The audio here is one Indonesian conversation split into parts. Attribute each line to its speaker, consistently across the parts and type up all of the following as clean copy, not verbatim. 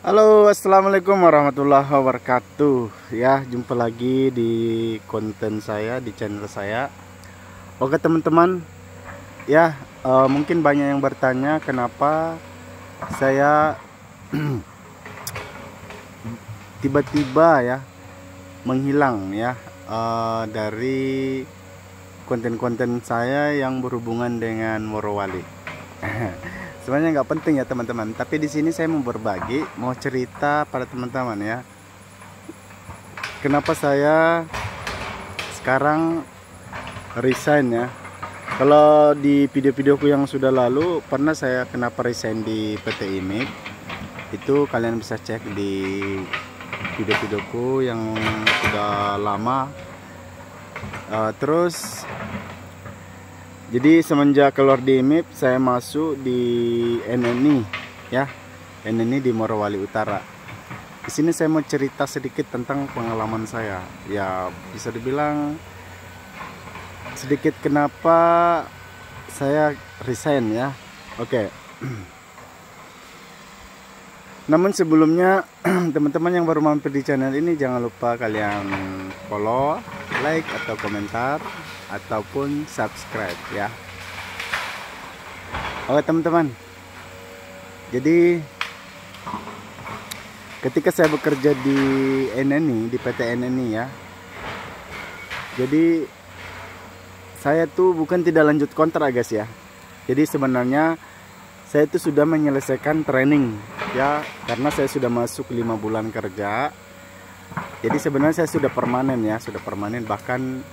Speaker 1: Halo, assalamualaikum warahmatullahi wabarakatuh. Ya, jumpa lagi di konten saya di channel saya. Oke teman-teman, ya mungkin banyak yang bertanya kenapa saya tiba-tiba ya menghilang ya dari konten-konten saya yang berhubungan dengan Morowali. Sebenarnya nggak penting ya teman-teman, tapi di sini saya mau berbagi, mau cerita pada teman-teman ya. Kenapa saya sekarang resign ya? Kalau di video-videoku yang sudah lalu pernah saya kenapa resign di PT IMIP, itu kalian bisa cek di video-videoku yang sudah lama. Terus jadi semenjak keluar di IMIP saya masuk di NNI ya, NNI di Morowali Utara. Di sini saya mau cerita sedikit tentang pengalaman saya. Ya bisa dibilang sedikit kenapa saya resign ya. Oke. Namun sebelumnya teman-teman yang baru mampir di channel ini jangan lupa kalian follow, like atau komentar ataupun subscribe ya. Oke teman-teman, jadi ketika saya bekerja di NNI, di PT NNI ya, jadi saya tuh bukan tidak lanjut kontrak guys ya. Jadi sebenarnya saya itu sudah menyelesaikan training ya, karena saya sudah masuk 5 bulan kerja. Jadi sebenarnya saya sudah permanen ya, sudah permanen, bahkan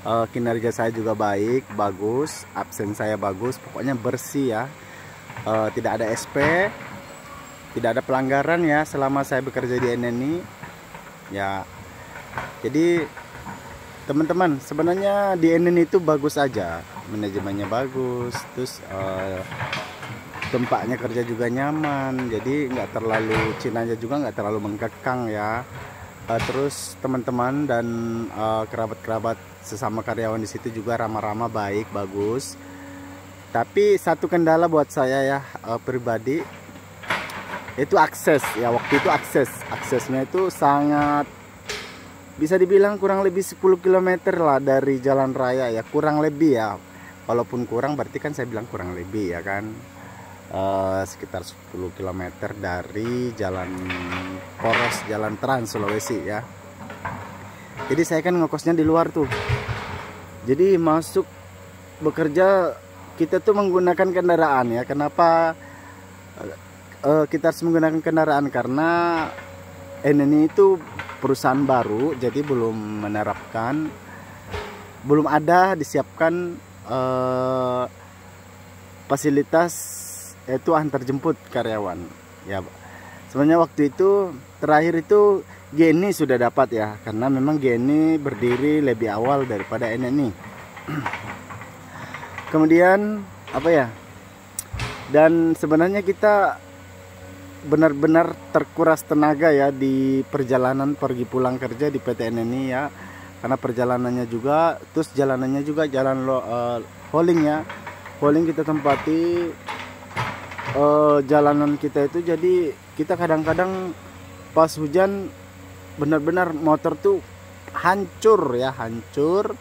Speaker 1: kinerja saya juga baik, bagus, absen saya bagus, pokoknya bersih ya. Tidak ada SP, tidak ada pelanggaran ya selama saya bekerja di NNI ya. Jadi teman-teman, sebenarnya di NNI itu bagus aja, manajemennya bagus, terus tempatnya kerja juga nyaman, jadi nggak terlalu Cinanya juga nggak terlalu mengkekang ya. Terus teman-teman dan kerabat-kerabat sesama karyawan di situ juga ramah-ramah, baik, bagus. Tapi satu kendala buat saya ya pribadi, itu akses ya. Waktu itu aksesnya itu sangat, bisa dibilang kurang lebih 10 km lah dari jalan raya ya, kurang lebih ya. Walaupun kurang berarti kan saya bilang kurang lebih ya kan. Sekitar 10 km dari jalan poros, jalan Trans Sulawesi ya. Jadi saya kan ngekosnya di luar tuh. Jadi masuk bekerja kita tuh menggunakan kendaraan ya. Kenapa kita harus menggunakan kendaraan? Karena NNI itu perusahaan baru, jadi belum menerapkan, belum ada disiapkan fasilitas yaitu antar jemput karyawan ya. Sebenarnya waktu itu terakhir itu GNI sudah dapat ya, karena memang GNI berdiri lebih awal daripada NNI. Kemudian apa ya, dan sebenarnya kita benar-benar terkuras tenaga ya di perjalanan pergi pulang kerja di PT NNI ya, karena perjalanannya juga, terus jalanannya juga jalan hauling ya, hauling kita tempati. Jalanan kita itu, jadi kita kadang-kadang pas hujan benar-benar motor tuh hancur ya, hancur.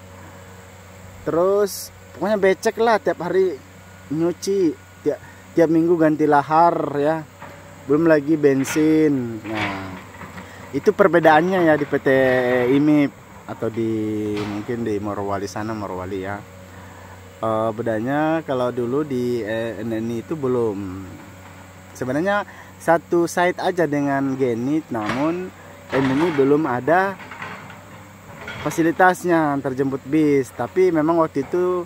Speaker 1: Terus pokoknya becek lah, tiap hari nyuci, tiap minggu ganti lahar ya, belum lagi bensin. Nah itu perbedaannya ya di PT IMIP atau mungkin di Morowali sana, Morowali ya. Bedanya kalau dulu di NNI itu belum, sebenarnya satu site aja dengan Genit, namun NNI belum ada fasilitasnya antar jemput bis. Tapi memang waktu itu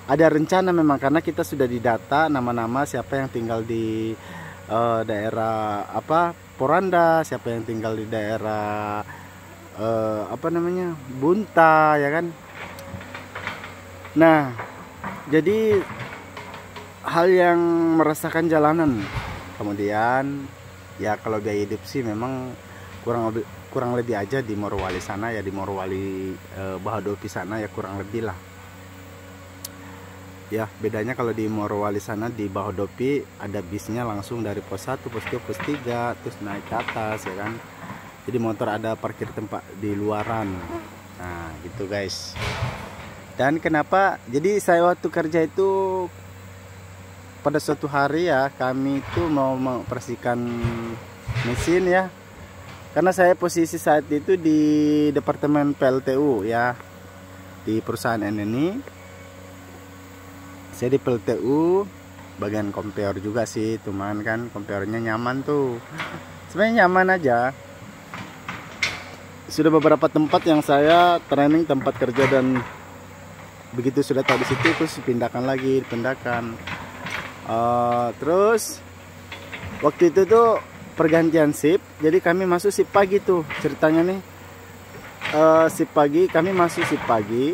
Speaker 1: ada rencana memang, karena kita sudah didata nama-nama siapa yang tinggal di daerah apa Poranda, siapa yang tinggal di daerah apa namanya Bunta ya kan. Nah jadi hal yang meresahkan jalanan. Kemudian ya kalau biaya hidup sih memang kurang lebih aja di Morowali sana ya, di Morowali Bahodopi sana ya kurang lebih lah. Ya, bedanya kalau di Morowali sana di bawah Dopi ada bisnya langsung dari pos 1, pos 2, pos 3 terus naik ke atas ya kan. Jadi motor ada parkir tempat di luaran. Nah, gitu guys. Dan kenapa? Jadi saya waktu kerja itu pada suatu hari ya, kami itu mau membersihkan mesin ya. Karena saya posisi saat itu di departemen PLTU ya, di perusahaan ini. Saya di PLTU bagian compare juga sih, cuman kan compare-nya nyaman tuh. Sebenarnya nyaman aja. Sudah beberapa tempat yang saya training tempat kerja, dan begitu sudah tahu di situ terus dipindahkan lagi, terus waktu itu tuh pergantian shift, jadi kami masuk shift pagi tuh ceritanya nih. Shift pagi, kami masuk shift pagi,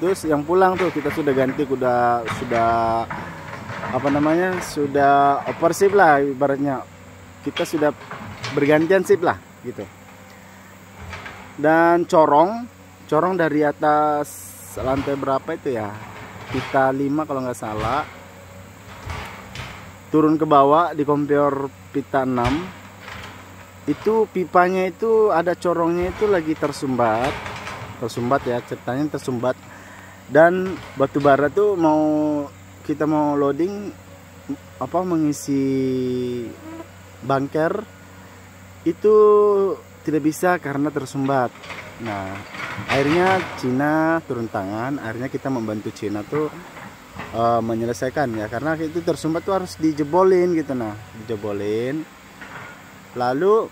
Speaker 1: terus yang pulang tuh kita sudah ganti, sudah apa namanya, sudah over shift lah, ibaratnya kita sudah bergantian shift lah gitu. Dan corong dari atas lantai berapa itu ya, kita 5 kalau nggak salah, turun ke bawah di kompor pita 6 itu, pipanya itu ada corongnya itu lagi tersumbat ya, ceritanya tersumbat. Dan batu bara tuh kita mau loading mengisi bunker itu tidak bisa karena tersumbat. Nah, akhirnya Cina turun tangan, akhirnya kita membantu Cina tuh menyelesaikan ya, karena itu tersumbat tuh harus dijebolin gitu. Nah, dijebolin, lalu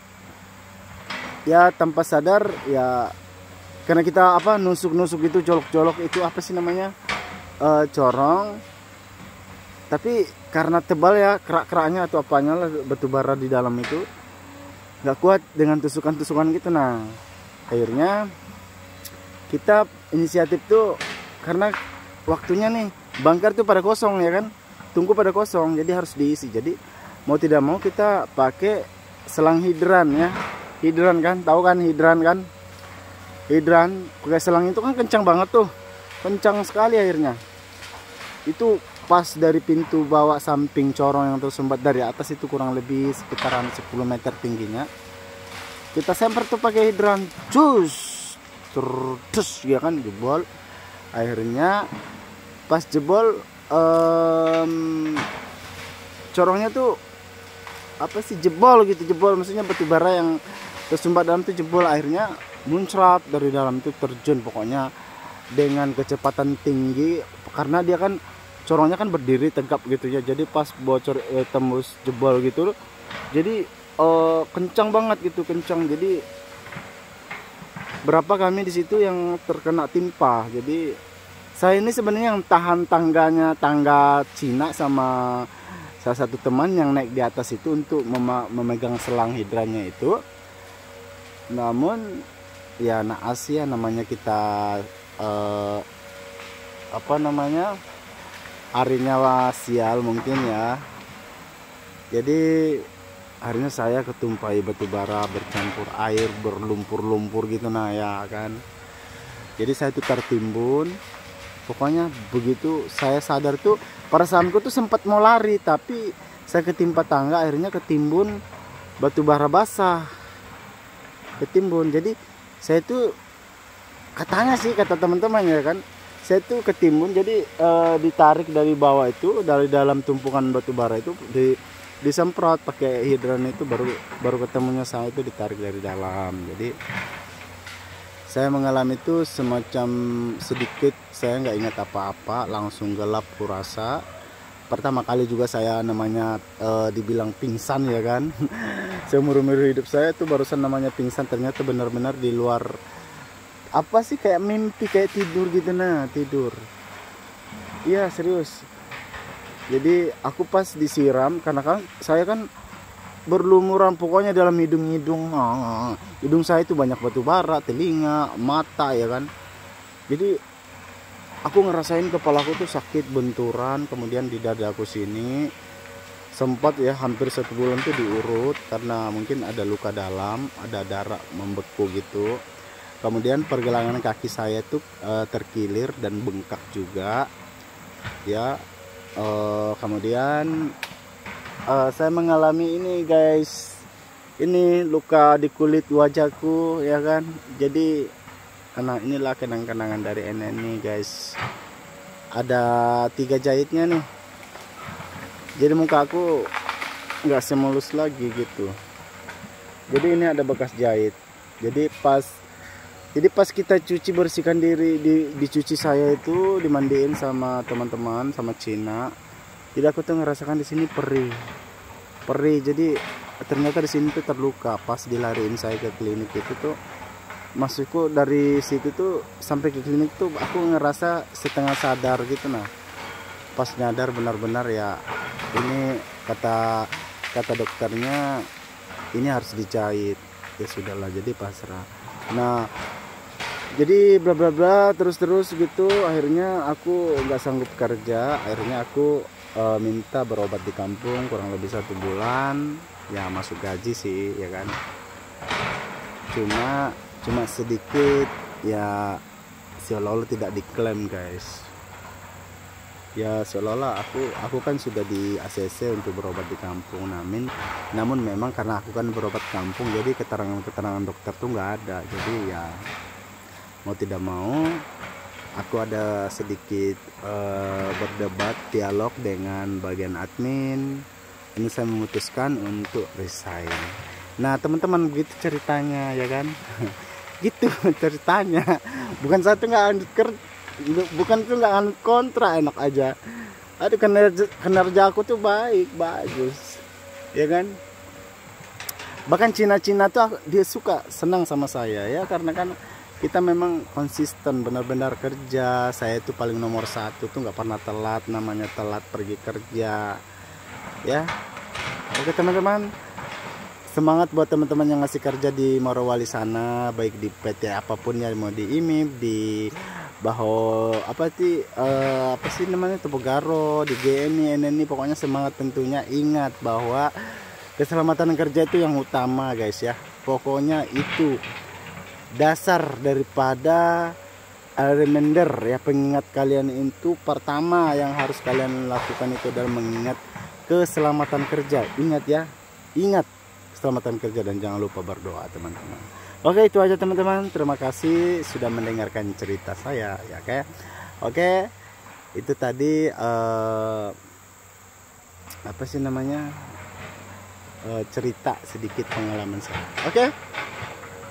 Speaker 1: ya tanpa sadar ya, karena kita nusuk-nusuk itu, colok-colok itu apa sih namanya, corong, tapi karena tebal ya kerak-keraknya atau apanya lah, batu bara di dalam itu nggak kuat dengan tusukan-tusukan gitu. Nah, akhirnya kita inisiatif tuh, karena waktunya nih bunker tuh pada kosong ya kan, tunggu pada kosong, jadi harus diisi. Jadi mau tidak mau kita pakai selang hidran ya, hidran kan, tahu kan hidran kan, hidran pakai selang itu kan kencang banget tuh, kencang sekali. Akhirnya itu pas dari pintu bawah samping corong yang tersumbat dari atas itu kurang lebih sekitaran 10 meter tingginya, kita semper tuh pakai hidran, terus ya kan, jebol. Akhirnya pas jebol, corongnya tuh apa sih, jebol gitu, jebol maksudnya batu bara yang tersumbat dalam itu jebol. Akhirnya muncrat dari dalam itu, terjun pokoknya dengan kecepatan tinggi, karena dia kan corongnya kan berdiri tegap gitu ya, jadi pas bocor tembus jebol gitu, jadi kencang banget gitu, kencang. Jadi berapa kami di situ yang terkena timpa. Jadi saya ini sebenarnya yang tahan tangga Cina sama salah satu teman yang naik di atas itu untuk memegang selang hidrannya itu. Namun ya naas ya, namanya kita harinya sial mungkin ya. Jadi akhirnya saya ketumpai batu bara bercampur air, berlumpur-lumpur gitu, nah ya kan. Jadi saya tuh tertimbun. Pokoknya begitu saya sadar tuh, perasaanku tuh sempat mau lari, tapi saya ketimpa tangga, akhirnya ketimbun batu bara basah, ketimbun. Jadi saya tuh, katanya sih, kata teman-teman ya kan, saya tuh ketimbun, jadi ditarik dari bawah itu, dari dalam tumpukan batu bara itu, disemprot pakai hidran itu, baru ketemunya saya itu ditarik dari dalam. Jadi saya mengalami itu semacam sedikit, saya nggak ingat apa-apa, langsung gelap kurasa. Pertama kali juga saya namanya dibilang pingsan ya kan. Seumur-umur hidup saya tuh barusan namanya pingsan, ternyata benar-benar di luar apa sih, kayak mimpi, kayak tidur gitu. Nah, tidur. Iya, serius. Jadi aku pas disiram, karena kan saya kan berlumuran pokoknya dalam hidung saya itu banyak batu bara, telinga, mata ya kan. Jadi aku ngerasain kepalaku tuh sakit, benturan, kemudian di dadaku sini sempat ya hampir 1 bulan tuh diurut, karena mungkin ada luka dalam, ada darah membeku gitu. Kemudian pergelangan kaki saya tuh terkilir dan bengkak juga. ya. Kemudian saya mengalami ini guys, ini luka di kulit wajahku ya kan. Jadi karena inilah kenang-kenangan dari NN guys, ada 3 jahitnya nih, jadi muka aku nggak semulus lagi gitu. Jadi ini ada bekas jahit. Jadi pas kita cuci, bersihkan diri, dicuci saya itu, dimandiin sama teman-teman, sama Cina. Jadi aku tuh ngerasakan di sini perih. Jadi ternyata di sini tuh terluka. Pas dilariin saya ke klinik itu tuh, maksudku dari situ tuh sampai ke klinik tuh aku ngerasa setengah sadar gitu. Nah, pas nyadar benar-benar ya, ini kata dokternya ini harus dijahit. Ya sudahlah, jadi pasrah. Nah, jadi bla bla bla terus gitu. Akhirnya aku nggak sanggup kerja. Akhirnya aku minta berobat di kampung kurang lebih 1 bulan. Ya masuk gaji sih ya kan. Cuma sedikit ya, seolah-olah tidak diklaim guys. Ya seolah-olah aku kan sudah di ACC untuk berobat di kampung. Namun memang karena aku kan berobat kampung, jadi keterangan dokter tuh nggak ada. Jadi ya mau tidak mau aku ada sedikit berdebat, dialog dengan bagian admin. Ini saya memutuskan untuk resign. Nah teman-teman, begitu ceritanya ya kan. Gitu ceritanya. Bukan satu nggak lanjut kerja, bukan tuh nggak lanjut kontrak, enak aja. Aduh, kinerja aku tuh bagus ya kan. Bahkan Cina tuh dia suka, senang sama saya ya, karena kan kita memang konsisten benar-benar kerja. Saya itu paling nomor 1 tuh nggak pernah telat, namanya telat pergi kerja ya. Oke teman-teman, semangat buat teman-teman yang ngasih kerja di Morowali sana, baik di PT apapun ya, mau di IMIP, di Baho apa sih namanya, Tepogaro, di GNI, NNI, pokoknya semangat. Tentunya ingat bahwa keselamatan kerja itu yang utama guys ya. Pokoknya itu dasar daripada reminder ya, pengingat kalian itu pertama yang harus kalian lakukan itu adalah mengingat keselamatan kerja. Ingat ya, ingat keselamatan kerja, dan jangan lupa berdoa teman-teman. Oke, itu aja teman-teman, terima kasih sudah mendengarkan cerita saya ya kayak. Oke, itu tadi apa sih namanya, cerita sedikit pengalaman saya. Oke,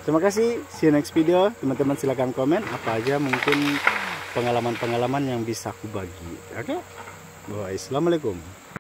Speaker 1: terima kasih, see you next video. Teman-teman silahkan komen apa aja mungkin pengalaman-pengalaman yang bisa aku bagi. Oke, bye, assalamualaikum.